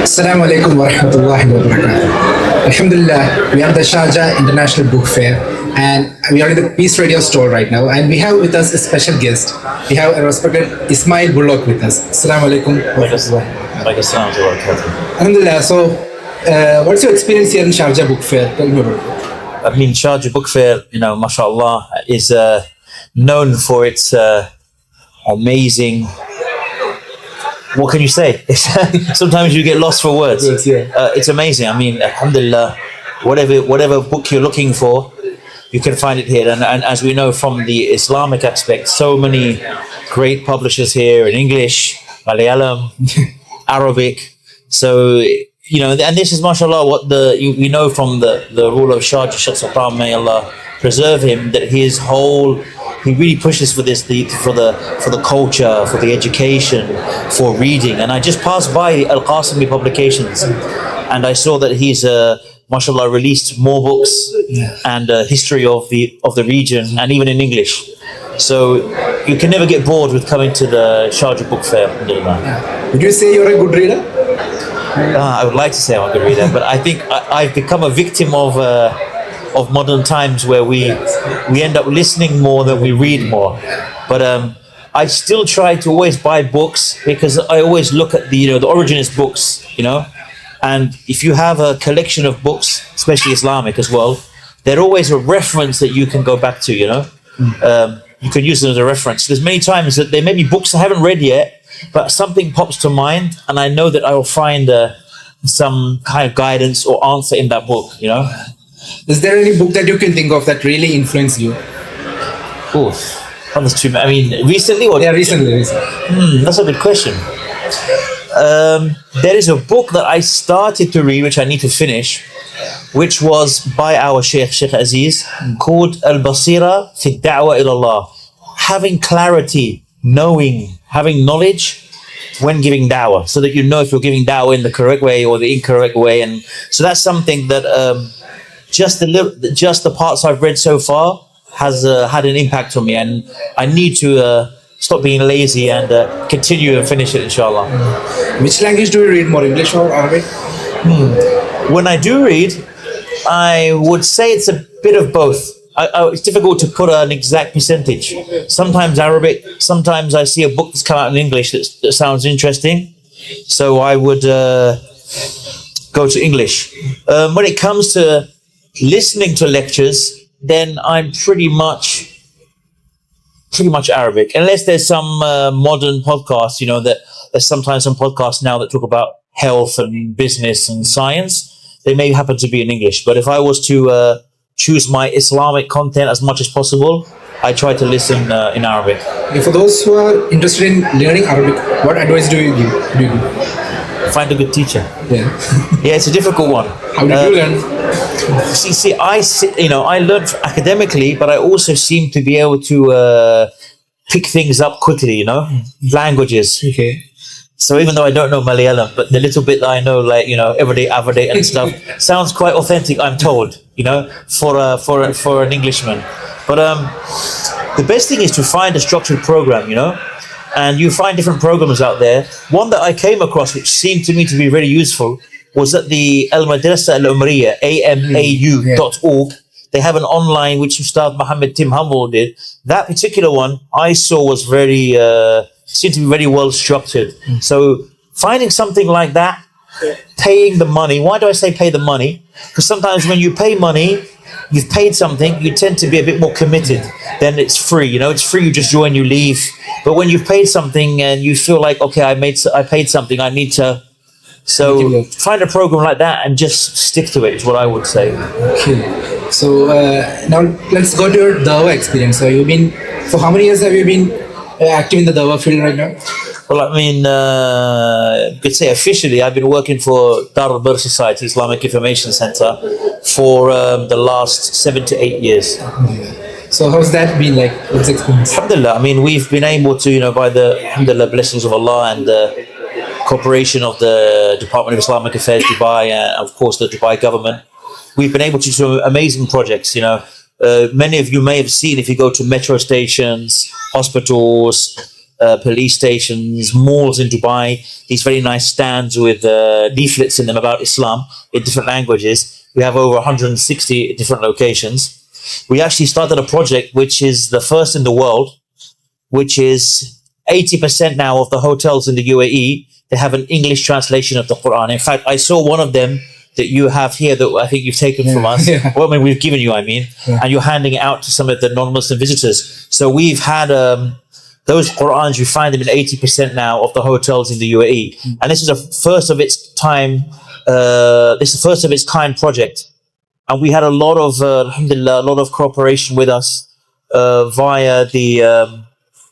Assalamu alaikum wa rahmatullahi wa barakatuh. Alhamdulillah, we are the Sharjah International Book Fair and we are in the Peace Radio store right now, and we have with us a special guest. We have a respected Ismail Bullock with us. Assalamu alaikum wa rahmatullahi wa barakatuh. Alhamdulillah, so what's your experience here in Sharjah Book Fair? Tell me about it. I mean, Sharjah Book Fair, mashallah, is known for its amazing. What can you say? Sometimes you get lost for words. Yes, yeah. It's amazing. I mean, alhamdulillah, whatever book you're looking for, you can find it here. And as we know from the Islamic aspect, so many great publishers here in English, Malayalam, Arabic. So, and this is, mashallah, what we know from the rule of Sharjah Sheikh Sultan, may Allah preserve him, that he really pushes for this, for the culture, for the education, for reading. And I just passed by Al Qasimi publications, and I saw that he's mashallah released more books and history of the region, and even in English. So you can never get bored with coming to the Sharjah Book Fair. Would you say you're a good reader? I would like to say I'm a good reader, but I think I've become a victim of modern times, where we end up listening more than we read more. But I still try to always buy books, because I always look at the originist books, and if you have a collection of books, especially Islamic as well, they're always a reference that you can go back to. You can use them as a reference. There's many times that there may be books I haven't read yet, but something pops to mind, and I know that I will find some kind of guidance or answer in that book. Is there any book that you can think of that really influenced you? Oh, that's too. I mean, recently or recently. That's a good question. There is a book that I started to read, which I need to finish, which was by our Sheikh Aziz, called Al Basira fi Dawah ilallah. Having clarity, having knowledge when giving dawah, so that you know if you're giving dawah in the correct way or the incorrect way. And so that's something that just the parts I've read so far has had an impact on me, and I need to stop being lazy and continue and finish it, inshallah. Which language do you read more, English or Arabic? When I do read, I would say it's a bit of both. It's difficult to put an exact percentage. Sometimes Arabic, sometimes I see a book that's come out in English that sounds interesting, so I would go to English. When it comes to listening to lectures, then I'm pretty much Arabic, unless there's some modern podcasts. That there's sometimes some podcasts now that talk about health and business and science. They may happen to be in English, but if I was to choose my Islamic content as much as possible, I try to listen in Arabic. For those who are interested in learning Arabic, what advice do you give? Find a good teacher. Yeah, it's a difficult one. How did you learn? I learned academically, but I also seem to be able to pick things up quickly. Languages. Okay. So even though I don't know Malayalam, but the little bit that I know, like everyday, avade, and stuff, sounds quite authentic. I'm told, for an Englishman. But the best thing is to find a structured program, and you find different programs out there. One that I came across, which seemed to me to be very useful, was at the Al Madrasa Al Umriya, amau.org. They have an online, which Ustad Muhammad Tim Humble did. That particular one I saw was seemed to be very well structured. So finding something like that, paying the money. Why do I say pay the money? Because sometimes when you pay money, you've paid something, you tend to be a bit more committed. Then it's free, it's free, you just join, you leave. But when you've paid something and you feel like, okay, I paid something, I need to. So find a program like that and just stick to it, is what I would say. Okay. So now let's go to your Dawah experience. So for how many years have you been active in the Dawah field right now? Well, I mean, could say officially, I've been working for Dar al-Bir Society, Islamic Information Center, for the last 7 to 8 years. So how's that been like? What's the experience? Alhamdulillah. I mean, we've been able to, by the alhamdulillah blessings of Allah and the cooperation of the Department of Islamic Affairs Dubai and of course the Dubai government, we've been able to do amazing projects. Many of you may have seen, if you go to metro stations, hospitals, police stations, malls in Dubai, these very nice stands with leaflets in them about Islam in different languages. We have over 160 different locations. We actually started a project which is the first in the world, which is 80% now of the hotels in the UAE, they have an English translation of the Quran. In fact, I saw one of them that you have here that I think you've taken from us. Yeah. Well, I mean, we've given you, and you're handing it out to some of the non-Muslim visitors. So we've had those Qurans, you find them in 80% now of the hotels in the UAE. And this is a first of its time, this is the first of its kind project. And we had a lot of, alhamdulillah, a lot of cooperation with us via the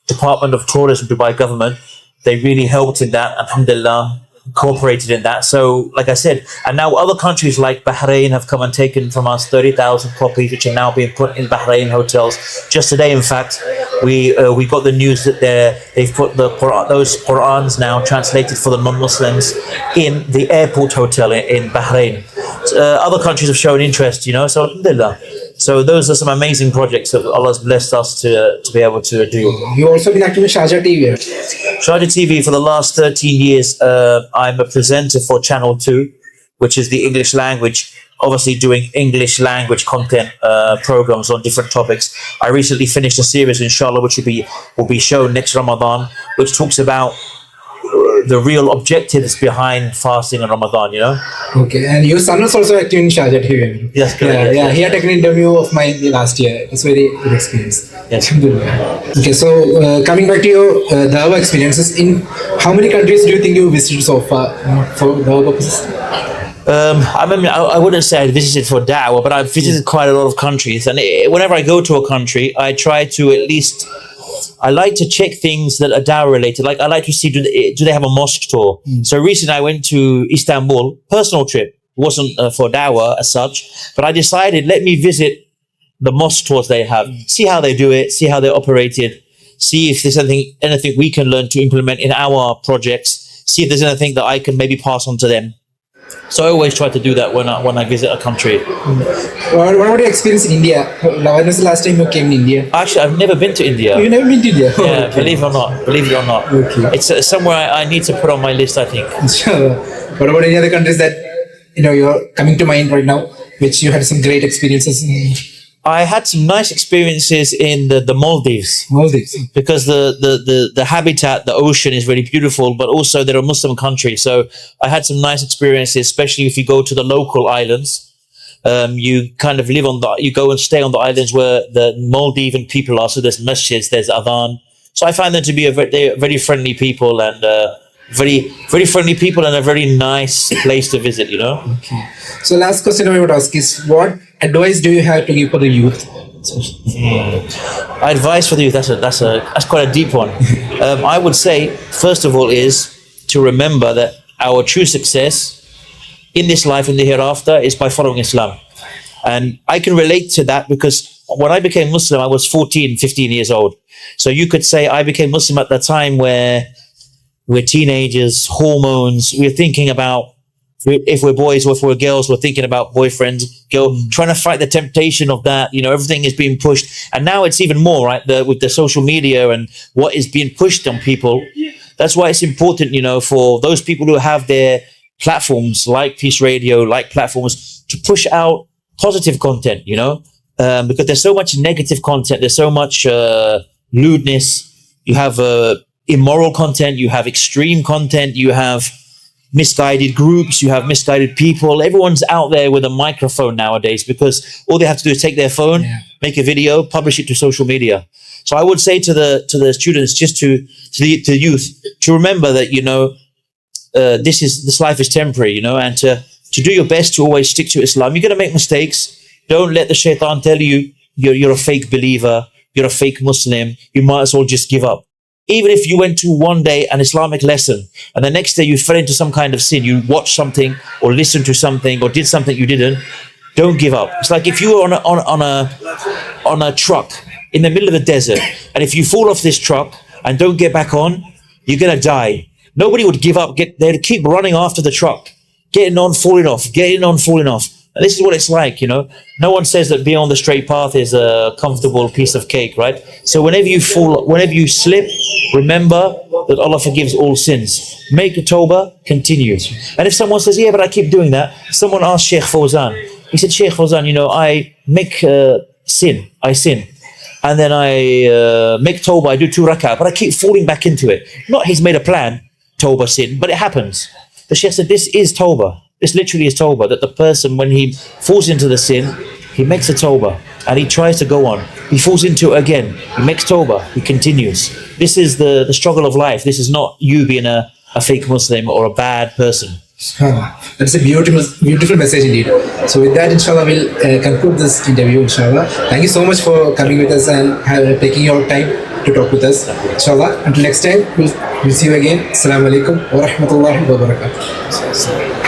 Department of Tourism, Dubai government. They really helped in that, alhamdulillah, cooperated in that. So, like I said, and now other countries like Bahrain have come and taken from us 30,000 copies, which are now being put in Bahrain hotels. Just today, in fact, we got the news that they've put those Qurans now translated for the non-Muslims in the airport hotel in Bahrain. Other countries have shown interest, so alhamdulillah. So those are some amazing projects that Allah's blessed us to be able to do. You also been active in Sharjah TV. Sharjah TV for the last 13 years. I'm a presenter for Channel 2, which is the English language, obviously doing English language content programs on different topics. I recently finished a series, inshallah, which will be shown next Ramadan, which talks about the real objectives behind fasting in Ramadan, Okay, and your son was also active in Sharjah TV. Yes, correct. Yeah, he had taken an interview of mine last year. It was very good experience. Yes. Okay, so coming back to your Dawah experiences, in how many countries do you think you visited so far for Dawah purposes? I wouldn't say I visited for Dawah, but I've visited quite a lot of countries. And whenever I go to a country, I try to at least... I like to check things that are Dawah related. Like I like to see, do they have a mosque tour? So recently I went to Istanbul, personal trip. It wasn't for Dawah as such, but I decided, let me visit the mosque tours they have, see how they do it, see how they operate it, see if there's anything we can learn to implement in our projects, see if there's anything that I can maybe pass on to them. So I always try to do that when I visit a country. What about your experience in India? When was the last time you came to India? Actually, I've never been to India. You've never been to India? Yeah, Okay. believe it or not. Okay. It's somewhere I need to put on my list, I think. Sure. What about any other countries that you're coming to mind right now, which you had some great experiences in? I had some nice experiences in the Maldives. Maldives. Because the habitat, the ocean is very beautiful, but also they're a Muslim country. So I had some nice experiences, especially if you go to the local islands. You kind of you go and stay on the islands where the Maldivian people are. So there's masjids, there's adhan. So I find them to be very friendly people and very, very friendly people and a very nice place to visit, Okay. So last question I would ask is, what advice do you have to give for the youth? Advice for the youth, that's quite a deep one. I would say, first of all, is to remember that our true success in this life and the hereafter is by following Islam. And I can relate to that because when I became Muslim, I was 14, 15 years old. So you could say I became Muslim at the time where we're teenagers, hormones, we're thinking about, if we're boys or if we're girls, we're thinking about boyfriends, trying to fight the temptation of that. Everything is being pushed. And now it's even more, right? With the social media and what is being pushed on people. That's why it's important, for those people who have their platforms like Peace Radio, like platforms, to push out positive content, because there's so much negative content. There's so much lewdness. You have immoral content. You have extreme content. You have misguided groups, you have misguided people. Everyone's out there with a microphone nowadays because all they have to do is take their phone, make a video, publish it to social media. So I would say to the students, just to the youth, to remember that this life is temporary, and to do your best to always stick to Islam. You're going to make mistakes. Don't let the shaitan tell you you're a fake believer, you're a fake Muslim. You might as well just give up. Even if you went to one day an Islamic lesson and the next day you fell into some kind of sin, you watched something or listened to something or did something you didn't, don't give up. It's like if you were on a truck in the middle of the desert, and if you fall off this truck and don't get back on, you're going to die. Nobody would give up. They'd keep running after the truck, getting on, falling off. And this is what it's like, No one says that being on the straight path is a comfortable piece of cake, right? So whenever you fall, whenever you slip, Remember that Allah forgives all sins. Make a tawbah, continue. And if someone says, yeah, but I keep doing that. Someone asked Sheikh Fawzan. He said, Sheikh Fawzan, I make sin. I sin. And then I make tawbah, I do 2 rak'ah, but I keep falling back into it. Not he's made a plan, tawbah sin, but it happens. The Sheikh said, this is tawbah. This literally is tawbah, that the person, when he falls into the sin, he makes a tawbah and he tries to go on. He falls into it again. He makes tawbah. He continues. This is the struggle of life. This is not you being a fake Muslim or a bad person. That's a beautiful message indeed. So with that, inshallah, we'll conclude this interview, inshallah. Thank you so much for coming with us and taking your time to talk with us. Inshallah, until next time, we'll see you again. Assalamu alaikum wa rahmatullahi wa barakatuh.